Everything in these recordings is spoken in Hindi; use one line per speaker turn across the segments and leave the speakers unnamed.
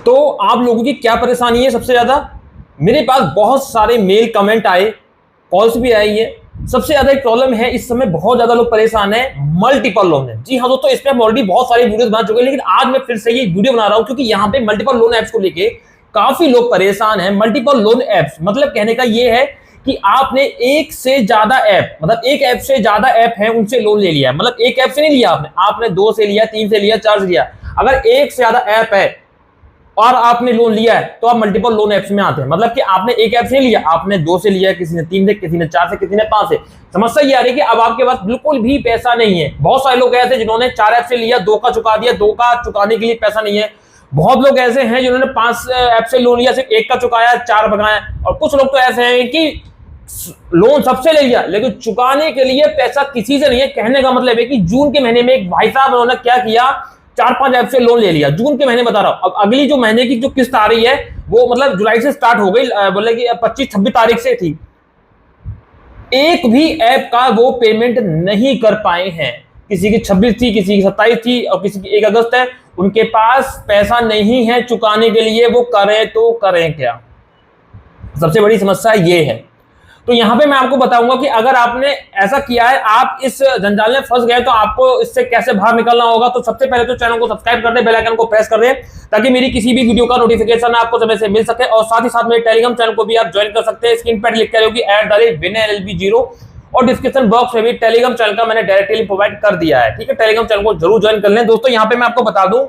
तो आप लोगों की क्या परेशानी है सबसे ज्यादा? मेरे पास बहुत सारे मेल कमेंट आए, कॉल्स भी आई है। सबसे ज्यादा एक प्रॉब्लम है इस समय, बहुत ज्यादा लोग परेशान है मल्टीपल लोन है। जी हाँ दोस्तों, इस पे हम ऑलरेडी बहुत सारी वीडियोस बना चुके हैं, लेकिन आज मैं फिर से ये वीडियो बना रहा हूं क्योंकि यहाँ पे मल्टीपल लोन एप्स को लेके काफी लोग परेशान है। मल्टीपल लोन एप्स मतलब कहने का ये है कि आपने एक से ज्यादा ऐप, मतलब एक ऐप से ज्यादा ऐप है उनसे लोन ले लिया, मतलब एक ऐप से नहीं लिया आपने 2 से लिया, 3 से लिया, 4 से लिया। अगर एक से ज्यादा ऐप है और आपने लोन लिया है तो आप मल्टीपल लोन एप्स में आते हैं। मतलब कि आपने एक ऐप से लिया, आपने 2 से लिया, किसी ने 3 से, किसी ने 4 से, किसी ने 5 से। समस्या ये आ रही है कि अब आपके पास बिल्कुल भी पैसा नहीं है। बहुत सारे लोग ऐसे जिन्होंने 4 ऐप से लिया, 2 का चुका दिया, 2 का चुकाने के लिए पैसा नहीं है। बहुत लोग ऐसे हैं जिन्होंने 5 ऐप से लोन लिया, सिर्फ 1 का चुकाया, 4 भगाया। और कुछ लोग तो ऐसे हैं कि लोन सबसे ले लिया लेकिन चुकाने के लिए पैसा किसी से नहीं है। कहने का मतलब है कि जून के महीने में एक भाई साहब उन्होंने क्या किया, 4-5 ऐप से लोन ले लिया जून के महीने, बता रहा हूं। अब अगली जो महीने की जो किस्त आ रही है वो मतलब जुलाई से स्टार्ट हो गई, बोले कि 25-26 तारीख से थी। एक भी ऐप का वो पेमेंट नहीं कर पाए हैं। किसी की 26 थी, किसी की 27 थी और किसी की 1 अगस्त है। उनके पास पैसा नहीं है चुकाने के लिए, वो करें तो करें क्या? सबसे बड़ी समस्या ये है। तो यहां पे मैं आपको बताऊंगा कि अगर आपने ऐसा किया है, आप इस जंजाल में फंस गए, तो आपको इससे कैसे बाहर निकलना होगा। तो सबसे पहले तो चैनल को सब्सक्राइब कर दे, बेल आइकन को प्रेस कर दे, ताकि मेरी किसी भी वीडियो का नोटिफिकेशन आपको समय से मिल सके। और साथ ही साथ मेरे टेलीग्राम चैनल को भी आप ज्वाइन कर सकते हैं। स्क्रीन पर लिख कर @winnerlb0 और डिस्क्रिप्शन बॉक्स में भी टेलीग्राम चैनल का मैंने डायरेक्टली प्रोवाइड कर दिया है। ठीक है, टेलीग्राम चैनल को जरूर ज्वाइन कर लें। दोस्तों यहाँ पे मैं आपको बता दूं,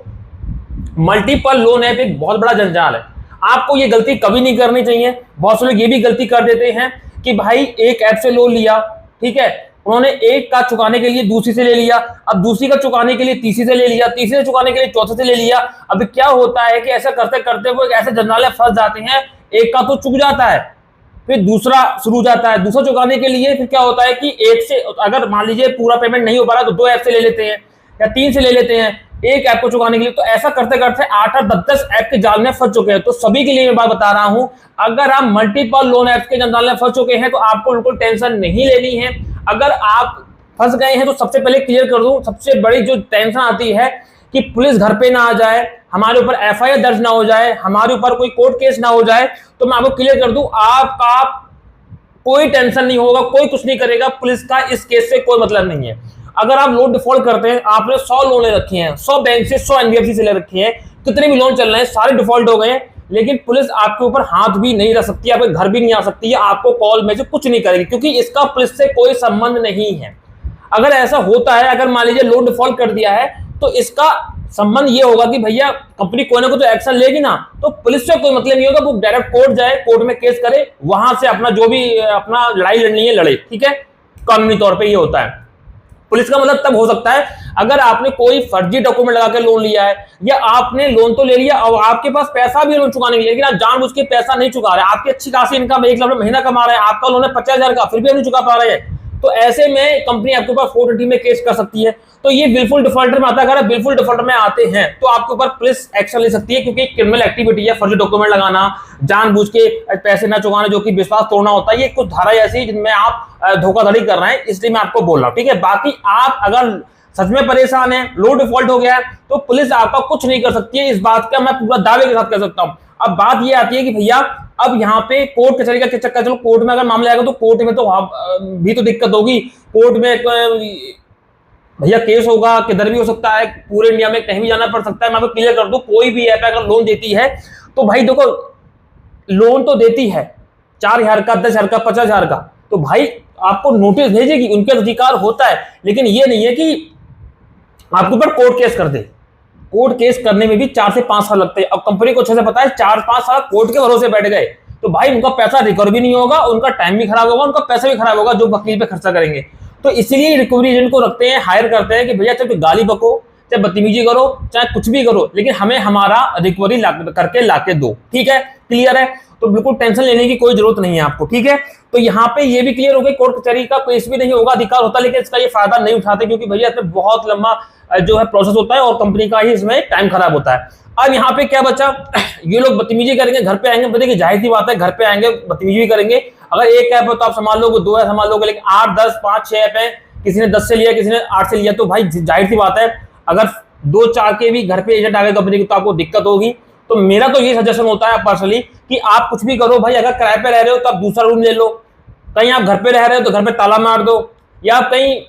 मल्टीपल लोन ऐप एक बहुत बड़ा जंजाल है। आपको ये गलती कभी नहीं करनी चाहिए। बहुत से लोग ये भी गलती कर देते हैं कि भाई एक ऐप से लोन लिया, ठीक है, उन्होंने एक का चुकाने के लिए दूसरी से ले लिया, अब दूसरी का चुकाने के लिए तीसरी से ले लिया, तीसरी से चुकाने के लिए चौथे से ले लिया। अब क्या होता है कि ऐसा करते करते वो ऐसे जंजाल में फंस जाते हैं, एक का तो चुक जाता है, फिर दूसरा शुरू जाता है, दूसरा चुकाने के लिए फिर क्या होता है कि एक से, अगर मान लीजिए पूरा पेमेंट नहीं हो पा रहा तो 2 ऐप से ले लेते हैं या 3 से ले लेते हैं एक ऐप को चुकाने के लिए। तो ऐसा करते करते 8 और 10 ऐप के जाल में फंस चुके हैं। तो सभी के लिए मैं बात बता रहा हूं, अगर आप मल्टीपल लोन ऐप्स के जाल में फंस चुके हैं तो आपको बिल्कुल टेंशन नहीं लेनी है। अगर आप फंस गए हैं तो सबसे पहले क्लियर कर दूं, सबसे बड़ी जो टेंशन आती है कि पुलिस घर पे ना आ जाए, हमारे ऊपर FIR दर्ज ना हो जाए, हमारे ऊपर कोई कोर्ट केस ना हो जाए। तो मैं आपको क्लियर कर दूं, आपका कोई टेंशन नहीं होगा, कोई कुछ नहीं करेगा। पुलिस का इस केस से कोई मतलब नहीं है। अगर आप लोन डिफॉल्ट करते हैं, आपने 100 लोन ले रखे हैं, 100 बैंक से, 100 NBFC से ले रखे हैं, कितने भी लोन चल रहे हैं सारे डिफॉल्ट हो गए हैं, लेकिन पुलिस आपके ऊपर हाथ भी नहीं रख सकती, आपके घर भी नहीं आ सकती है, आपको कॉल मैसेज कुछ नहीं करेगी, क्योंकि इसका पुलिस से कोई संबंध नहीं है। अगर ऐसा होता है, अगर मान लीजिए लोन डिफॉल्ट कर दिया है, तो इसका संबंध ये होगा कि भैया कंपनी कोई ना कोई तो एक्शन लेगी ना, तो पुलिस से कोई मतलब नहीं होगा। वो डायरेक्ट कोर्ट जाए, कोर्ट में केस करे, वहां से अपना जो भी अपना लड़ाई लड़नी है लड़े। ठीक है, कानूनी तौर पर ये होता है। पुलिस का मतलब तब हो सकता है अगर आपने कोई फर्जी डॉक्यूमेंट लगा के लोन लिया है, या आपने लोन तो ले लिया और आपके पास पैसा भी लोन चुकाने के लिए, लेकिन आप जानबूझ के पैसा नहीं चुका रहे, आपकी अच्छी खासी इनकम 1 लाख महीना कमा रहे हैं, आपका लोन है 50,000 का, फिर भी नहीं चुका पा रहे हैं, तो ऐसे में कंपनी आपके ऊपर 420 में केस कर सकती है। तो ये बिल्कुल डिफॉल्टर में आता है। अगर आप बिल्कुल डिफॉल्टर में आते हैं तो आपके ऊपर पुलिस एक्शन ले सकती है, क्योंकि क्रिमिनल एक्टिविटी है, फर्जी डॉक्यूमेंट लगाना, जानबूझ के पैसे ना चुकाना, जो कि विश्वास तोड़ना होता है। ये कुछ धारा ऐसी जिनमें आप धोखाधड़ी कर रहे हैं, इसलिए मैं आपको बोल रहा हूं। ठीक है, बाकी आप अगर सच में परेशान है, लोन डिफॉल्ट हो गया है, तो पुलिस आपका कुछ नहीं कर सकती है। इस बात का मैं पूरा दावे के साथ कह सकता हूं। अब बात ये आती है कि भैया अब यहाँ पे कोर्ट कचहरी का चक्कर, चलो कोर्ट में अगर मामला आएगा तो कोर्ट में तो भी तो दिक्कत होगी। कोर्ट में भैया केस होगा, किधर भी हो सकता है, पूरे इंडिया में कहीं भी जाना पड़ सकता है। मैं आपको क्लियर कर दूं, कोई भी ऐप अगर लोन देती है तो भाई देखो, लोन तो देती है 4,000 का, 10,000 का, 50,000 का, तो भाई आपको नोटिस भेजेगी, उनके अधिकार होता है। लेकिन ये नहीं है कि आपके ऊपर कोर्ट केस कर दे। कोर्ट केस करने में भी 4 से 5 साल लगते हैं। अब कंपनी को अच्छे से पता है 4-5 साल कोर्ट के भरोसे बैठ गए तो भाई उनका पैसा रिकवर भी नहीं होगा, उनका टाइम भी खराब होगा, उनका पैसा भी खराब होगा जो वकील पे खर्चा करेंगे। तो इसलिए रिकवरी एजेंट को रखते हैं, हायर करते हैं कि भैया चाहे गाली बको, चाहे बदतमीजी करो, चाहे कुछ भी करो, लेकिन हमें हमारा रिकवरी करके लाके दो। ठीक है, क्लियर है? तो बिल्कुल टेंशन लेने की कोई जरूरत नहीं है आपको। ठीक है, तो यहाँ पे ये भी क्लियर हो गई, कोर्ट कचहरी का केस भी नहीं होगा, अधिकार होता है, लेकिन इसका ये फायदा नहीं उठाते, क्योंकि भैया इसमें बहुत लंबा जो है प्रोसेस होता है और कंपनी का ही इसमें टाइम खराब होता है। अब यहाँ पे क्या बचा, ये लोग बदतमीजी करेंगे, घर पे आएंगे, देखिए जाहिर सी बात है, घर पे आएंगे बदतमीजी भी करेंगे। अगर एक ऐप है तो आप संभाल लोगे, 2 ऐप संभाल लोगे, लेकिन 8, 10, 5, 6 ऐप है, किसी ने 10 से लिया, किसी ने 8 से लिया, तो भाई जाहिर सी बात है अगर 2-4 के भी घर पे एजेंट आ गए कंपनी की तो आपको दिक्कत होगी। तो मेरा तो ये सजेशन होता है पर्सनली कि आप कुछ भी करो भाई, अगर किराए पे रह रहे हो तो आप दूसरा रूम ले लो, कहीं आप घर पे रह रहे हो तो घर पे ताला मार दो, या आप कहीं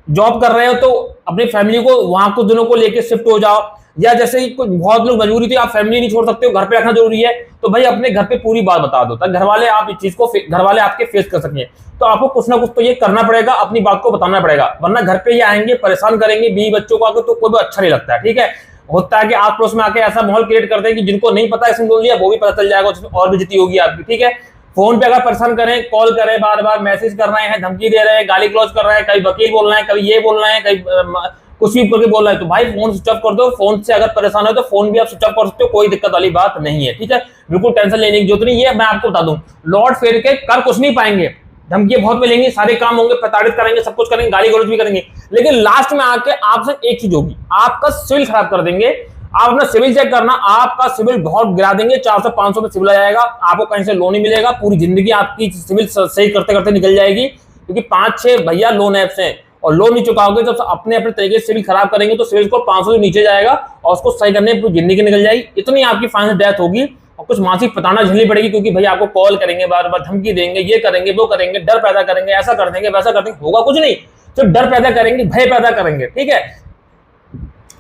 जॉब कर रहे हो तो अपनी फैमिली को वहां कुछ दिनों को लेके शिफ्ट हो जाओ, या जैसे ही कुछ बहुत लोग मजबूरी थी, आप फैमिली नहीं छोड़ सकते हो, घर पे रखना जरूरी है, तो भाई अपने घर पे पूरी बात बता दो ताकि घर वाले आप इस चीज को घर वाले आपके फेस कर सकें। तो आपको कुछ ना कुछ तो ये करना पड़ेगा, अपनी बात को बताना पड़ेगा, वरना घर पे ये आएंगे परेशान करेंगे बीवी बच्चों को आके, तो कोई भी अच्छा नहीं लगता है। ठीक है, होता है कि आस पड़ोस में आके ऐसा माहौल क्रिएट करते हैं कि जिनको नहीं पता इसमें बोल लिया वो भी पता चल जाएगा, उसमें और बेइज्जती होगी आपकी। ठीक है, फोन पे अगर परेशान करें, कॉल करें, बार बार मैसेज कर रहे हैं, धमकी दे रहे हैं, गाली क्लोज कर रहे हैं, कभी वकील बोल रहे हैं, कभी ये बोल रहे हैं, कभी कुछ भी करके बोल रहे हैं, तो भाई फोन स्विच ऑफ कर दो। फोन से अगर परेशान हो तो फोन भी आप स्विच ऑफ कर सकते हो, कोई दिक्कत वाली बात नहीं है। ठीक है, बिल्कुल टेंशन लेने की जरूरत नहीं है। मैं आपको बता दूं, लौट फेर के कर कुछ नहीं पाएंगे, धमकियां बहुत मिलेंगी, सारे काम होंगे, प्रताड़ित करेंगे, सब कुछ करेंगे, गाली गलौज भी करेंगे, लेकिन लास्ट में आके आपसे एक चीज होगी, आपका सिविल खराब कर देंगे। आप अपना सिविल चेक करना, आपका सिविल बहुत गिरा देंगे, 400-500 में सिविल आ जाएगा, आपको कहीं से लोन नहीं मिलेगा, पूरी जिंदगी आपकी सिविल सही करते करते निकल जाएगी, क्योंकि 5-6 भैया लोन ऐप्स हैं, और लोन नहीं चुकाओगे तो अपने अपने तरीके से सिविल खराब करेंगे, तो सिविल स्कोर 500 से नीचे जाएगा और उसको सही करने में पूरी जिंदगी निकल जाएगी। इतनी आपकी फाइनेंशियल डेथ होगी, और कुछ मानसिक प्रताड़ना झेलनी पड़ेगी, क्योंकि भैया आपको कॉल करेंगे, बार बार धमकी देंगे, ये करेंगे, वो करेंगे, डर पैदा करेंगे, ऐसा कर देंगे, वैसा कर देंगे, होगा कुछ नहीं, सिर्फ डर पैदा करेंगे, भय पैदा करेंगे। ठीक है,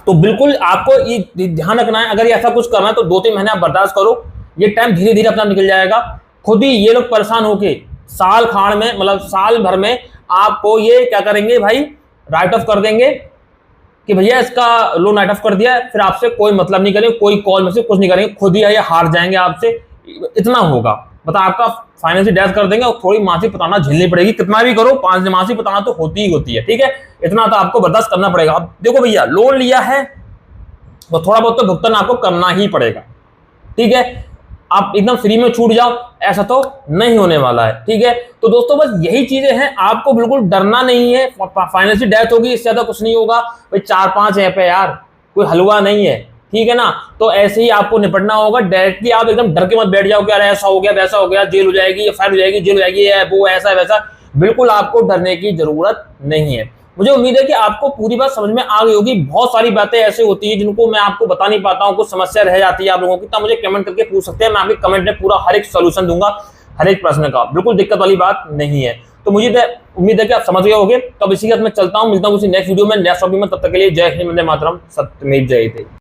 तो बिल्कुल आपको ये ध्यान रखना है, अगर ये ऐसा कुछ करना है तो 2-3 महीने आप बर्दाश्त करो, ये टाइम धीरे धीरे अपना निकल जाएगा। खुद ही ये लोग परेशान होके साल खाड़ में, मतलब साल भर में आपको ये क्या करेंगे भाई, राइट ऑफ कर देंगे कि भैया इसका लोन राइट ऑफ कर दिया है, फिर आपसे कोई मतलब नहीं करेंगे, कोई कॉल में से कुछ नहीं करेंगे, खुद ही ये हार जाएंगे आपसे। इतना होगा, मतलब आपका फाइनेंशियल डेथ कर देंगे, और थोड़ी मानसिक प्रताड़ना झेलनी पड़ेगी, कितना भी करो, 5 मानसिक प्रताड़ना तो होती ही होती है। ठीक है, इतना तो आपको बर्दाश्त करना पड़ेगा। अब देखो भैया, लोन लिया है तो थोड़ा बहुत तो भुगतान आपको करना ही पड़ेगा। ठीक है, आप एकदम फ्री में छूट जाओ ऐसा तो नहीं होने वाला है। ठीक है, तो दोस्तों बस यही चीजें हैं, आपको बिल्कुल डरना नहीं है। फाइनेंशियल डेथ होगी, इससे ज्यादा कुछ नहीं होगा भाई, 4-5 ऐप है यार, कोई हलवा नहीं है। ठीक है ना, तो ऐसे ही आपको निपटना होगा। डायरेक्टली आप एकदम डर के मत बैठ जाओ कि यार ऐसा हो गया, वैसा हो गया, जेल हो जाएगी, या फाइन हो जाएगी, जेल हो जाएगी, वो ऐसा वैसा, बिल्कुल आपको डरने की जरूरत नहीं है। मुझे उम्मीद है कि आपको पूरी बात समझ में आ गई होगी। बहुत सारी बातें ऐसी होती है जिनको मैं आपको बता नहीं पाता हूँ, कुछ समस्या रह जाती है आप लोगों की, तब मुझे कमेंट करके पूछ सकते हैं, मैं आपके कमेंट में पूरा हर एक सोल्यूशन दूंगा, हर एक प्रश्न का, बिल्कुल दिक्कत वाली बात नहीं है। तो मुझे उम्मीद है कि आप समझ गए होंगे। तो अब इसी के साथ मैं चलता हूँ, मिलता हूँ किसी नेक्स्ट वीडियो में, नेक्स्ट टॉपिक में, तब तक के लिए जय हिंद, वंदे मातरम, सत्यमेव जयते।